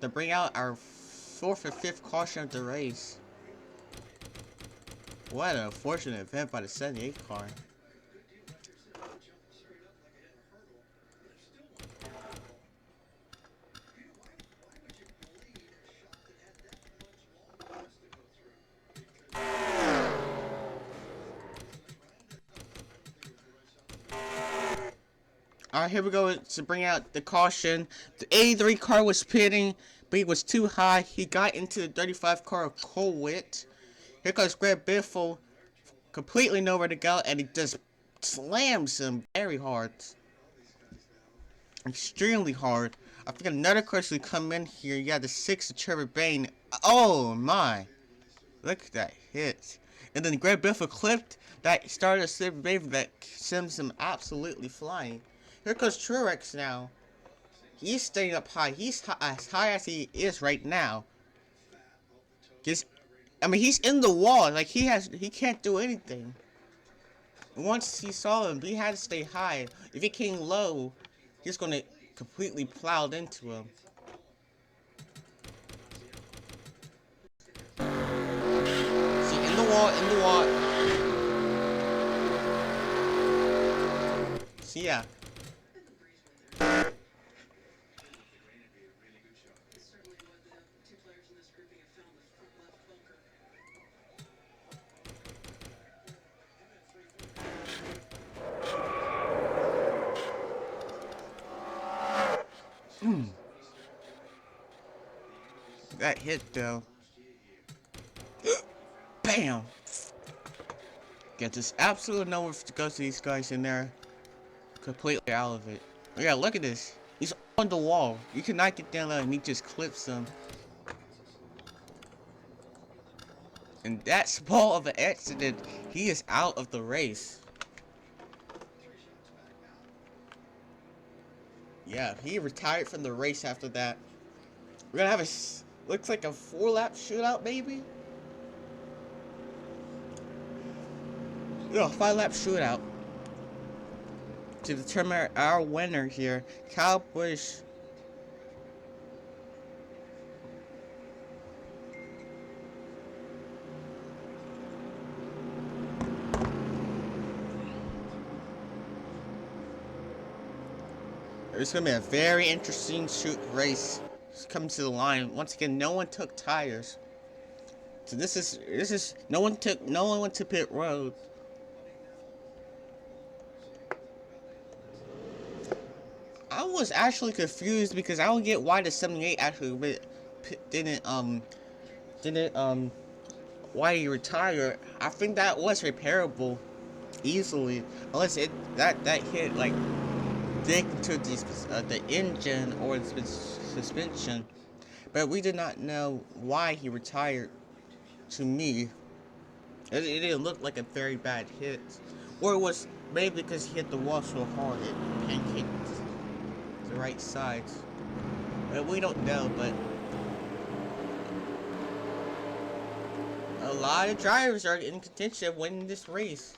[SPEAKER 1] to bring out our 4th or 5th caution of the race. What an unfortunate event by the 78 car. Alright, here we go to bring out the caution. The 83 car was pitting, but he was too high. He got into the 35 car of Whitt. Here comes Greg Biffle, completely nowhere to go, and he just slams him very hard. Extremely hard. I think another car should come in here. You got the 6 of Trevor Bayne. Oh my. Look at that hit. And then Greg Biffle clipped that started a slip wave that sends him absolutely flying. Here goes Truex now. He's staying up high. He's as high as he is right now. He's in the wall. Like he can't do anything. Once he saw him, he had to stay high. If he came low, he's gonna completely plow into him. See, in the wall. See, yeah. that hit though. Bam! Get this absolute nowhere to go to these guys in there. Completely out of it. Yeah, look at this. He's on the wall. You cannot get down there and he just clips them. And that small of an accident, he is out of the race. Yeah, he retired from the race after that. We're gonna have a, looks like a 4-lap shootout maybe? No, 5-lap shootout. To determine our winner here, Kyle Busch. It's gonna be a very interesting race. It's coming to the line. Once again, no one took tires. So this is no one went to pit road. I was actually confused because I don't get why the 78 actually didn't why he retired. I think that was repairable easily, unless that hit like dig into the engine or the suspension. But we did not know why he retired. To me, it didn't look like a very bad hit, or it was maybe because he hit the wall so hard it pancaked the right sides. But we don't know. But a lot of drivers are in contention of winning this race.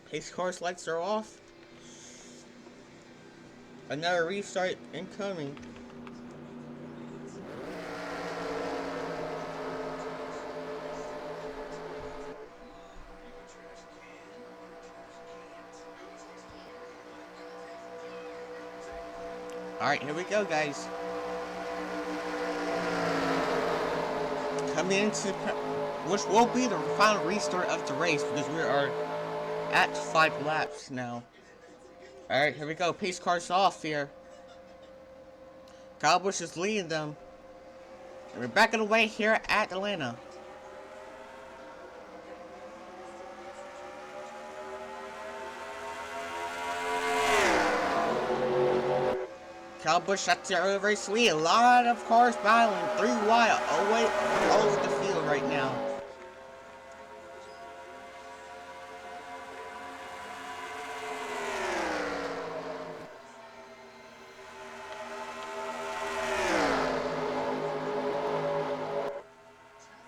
[SPEAKER 1] Pace car's lights are off. Another restart incoming. Alright, here we go, guys. Coming into which will be the final restart of the race because we are at 5 laps now. Alright, here we go. Pace car's off here. Kyle Busch is leading them. And we're back on the way here at Atlanta. Kyle Busch at the early race lead. A lot of cars battling 3 wide away all over the field right now.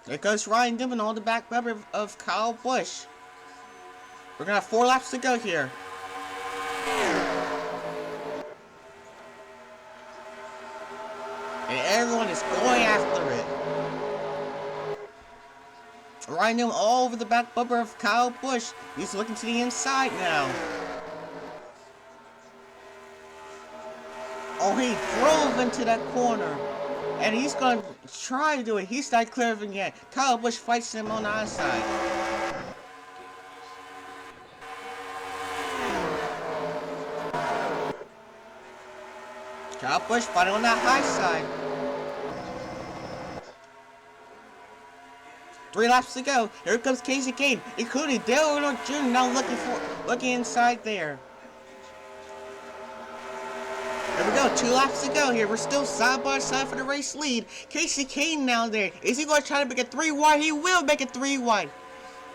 [SPEAKER 1] There goes Ryan Newman on the back rubber of Kyle Busch. We're gonna have 4 laps to go here. And everyone is going after it. Ryan Newman all over the back bumper of Kyle Busch. He's looking to the inside now. Oh, he drove into that corner. And he's going to try to do it. He's not clearing yet. Kyle Busch fights him on the outside. Kyle Busch fighting on that high side. 3 laps to go. Here comes Kasey Kahne, including Earnhardt Jr. now looking inside there. There we go, 2 laps to go here. We're still side by side for the race lead. Kasey Kahne now there. Is he going to try to make it 3 wide? He will make it 3 wide.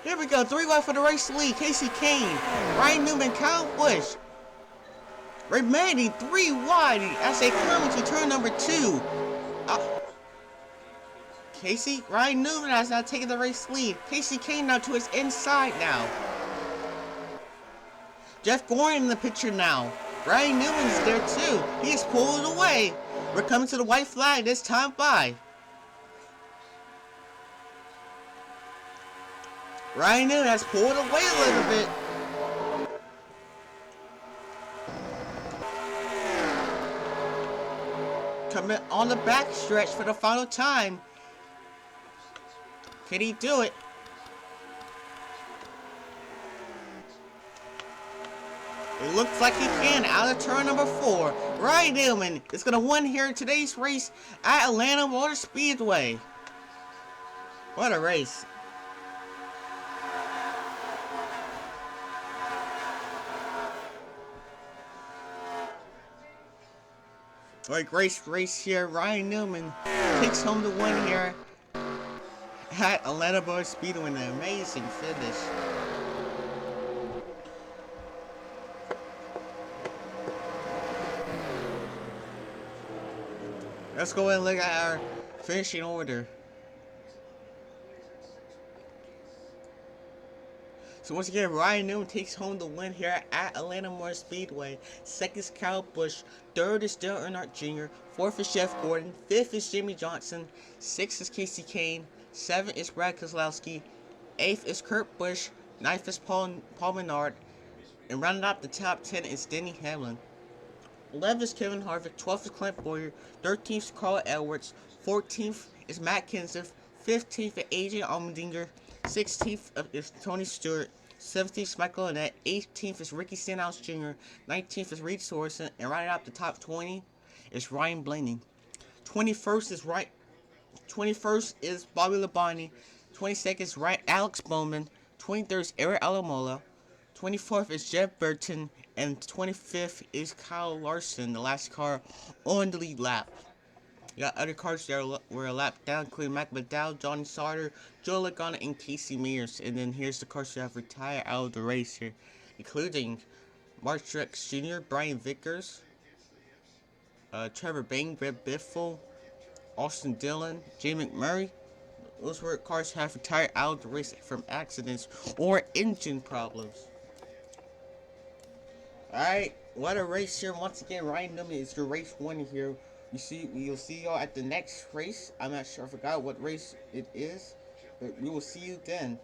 [SPEAKER 1] Here we go, 3 wide for the race lead. Kasey Kahne, Ryan Newman, Kyle Busch. Remaining 3 wide as they come into turn number 2. Ryan Newman has now taken the race lead. Kasey Kahne now to his inside now. Jeff Gordon in the picture now. Ryan Newman's there too. He is pulled away. We're coming to the white flag this time by. Ryan Newman has pulled away a little bit. Coming on the back stretch for the final time. Can he do it? It looks like he can out of turn number 4. Ryan Newman is going to win here in today's race at Atlanta Motor Speedway. What a race. Like race here. Ryan Newman takes home the win here at Atlanta Motor Speedway with an amazing finish. Let's go and look at our finishing order. So once again, Ryan Newman takes home the win here at Atlanta Motor Speedway. Second is Kyle Busch. Third is Dale Earnhardt Jr. Fourth is Jeff Gordon. Fifth is Jimmie Johnson. Sixth is Kasey Kahne. Seventh is Brad Keselowski. Eighth is Kurt Busch. Ninth is Paul Menard. And rounding up the top 10 is Denny Hamlin. 11th is Kevin Harvick. 12th is Clint Bowyer. 13th is Carl Edwards. 14th is Matt Kenseth. 15th is Aric Almirola. 16th is Tony Stewart. 17th is Micheal Mcdowell. 18th is Ricky Stenhouse Jr. 19th is SOrenson. And right up the top 20 is Ryan Blaney. 21st is Bobby Labonte. 22nd is Alex Bowman. 23rd is Aric Almirola. 24th is Jeff Burton. And 25th is Kyle Larson, the last car on the lead lap. You got other cars that were a lap down, including Micheal Mcdowell, Johnny Sauter, Joe Logono, and Casey Mears. And then here's the cars that have retired out of the race here, including Truex Jr., Brian Vickers, Trevor Bayne, Brett Biffle, Austin Dillon, Jay McMurray. Those were cars that have retired out of the race from accidents or engine problems. Alright, what a race here. Once again, Ryan Newman is your race winner here. You'll see y'all at the next race. I'm not sure, I forgot what race it is, but we will see you then.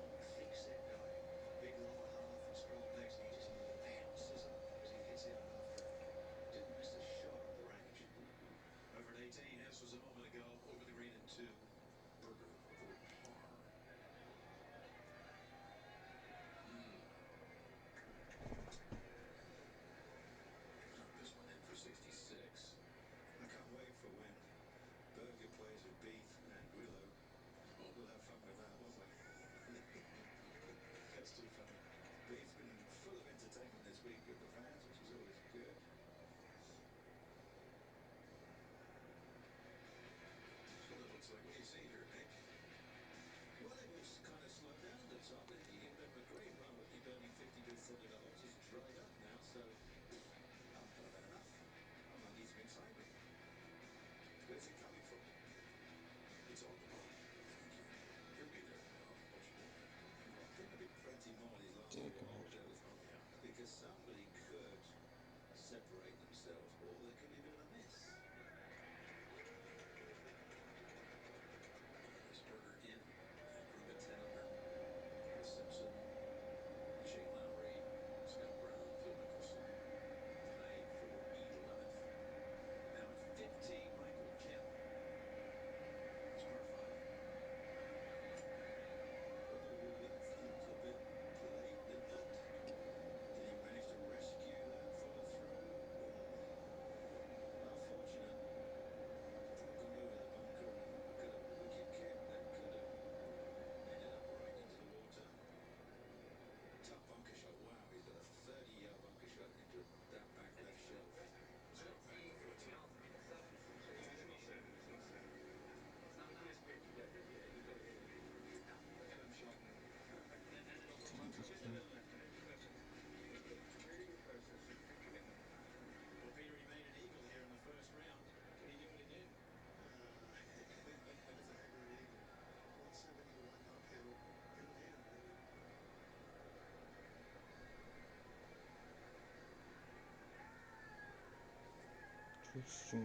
[SPEAKER 1] Truex Jr.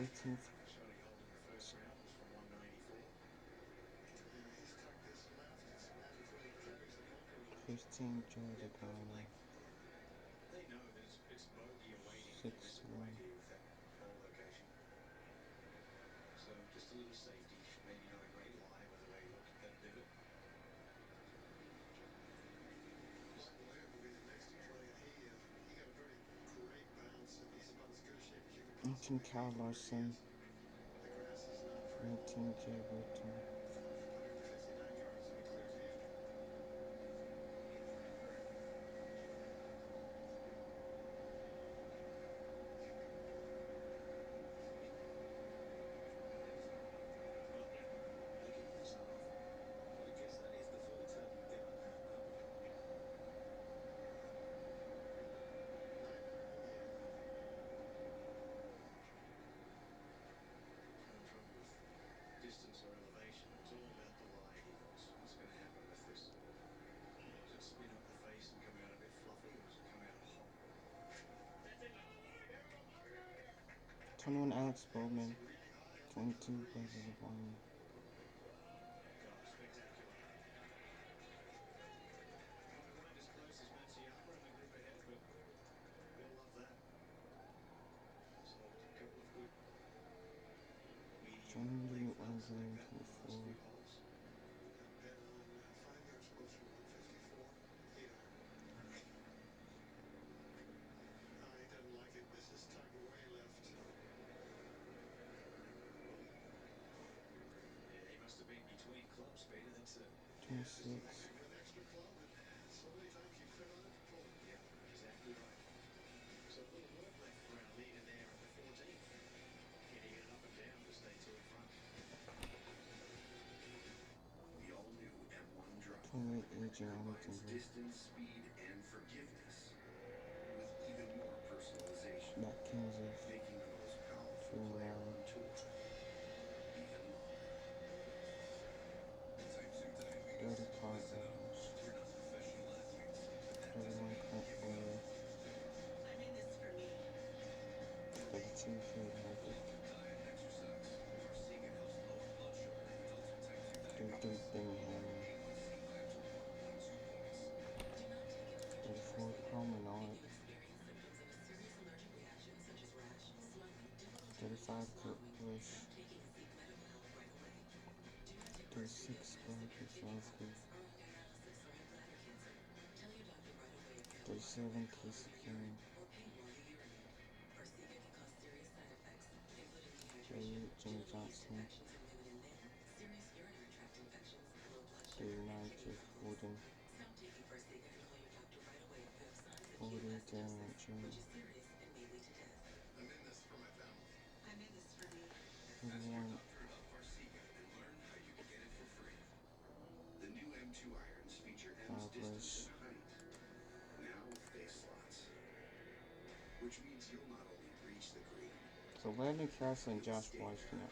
[SPEAKER 1] 14th. Christine Georgia Garner. 6-1. 18 Kyle Larson, 19 Jay Burton.
[SPEAKER 9] 159 yards and a clear to you.
[SPEAKER 4] Looking this off. I guess that is the full turn gun.
[SPEAKER 9] 9 distance or elevation. It's all about the lie here. What's going to happen with this? Does it spin up the face and come out a bit fluffy, or does it come out hot?
[SPEAKER 1] 21 Alex Bowman, 22 Bowman.
[SPEAKER 9] God, spectacular. Not quite as close as Matsuyama and the group ahead, but we'll love that. So a couple of good medium
[SPEAKER 1] January
[SPEAKER 9] length laps like that in the last
[SPEAKER 1] 124.
[SPEAKER 9] few holes. Bet on 5 yards closer to 154. 8 iron. He doesn't like it. This is Tiger Way left.
[SPEAKER 4] Yeah, he must have been between clubs, Peter. That's a
[SPEAKER 1] 26.
[SPEAKER 9] With extra club, and so many times you fit on it. Pull.
[SPEAKER 4] yeah, exactly right. So a little work left for our leader there at the 14th. Getting it up and down to stay two in front.
[SPEAKER 6] The all-new M1 driver
[SPEAKER 1] 28 AJ
[SPEAKER 6] combines
[SPEAKER 1] Allmindinger.
[SPEAKER 6] distance, speed, and forgiveness with even more personalization,
[SPEAKER 1] Matt Kenseth,
[SPEAKER 6] making the most powerful player on tour even longer.
[SPEAKER 1] 35 Busch, 31 Clint Bowyer,
[SPEAKER 5] I'm in this for me.
[SPEAKER 1] 32 Harvick, 33 Denny Hamlin, 34 Menard, 35 Busch, 36 Keslowski, 37 Kasey Kahne, 38 Jimmie Johnson, 39 Jake Gordon, 40 Earnhardt Jr,
[SPEAKER 6] I'm in this for my family.
[SPEAKER 5] I'm in this for me.
[SPEAKER 1] 41
[SPEAKER 6] The new M2 irons feature M's
[SPEAKER 1] Busch.
[SPEAKER 6] distance and height, now with face slots, which means you'll not only reach the green,
[SPEAKER 1] So Landon Cassill and Josh Washington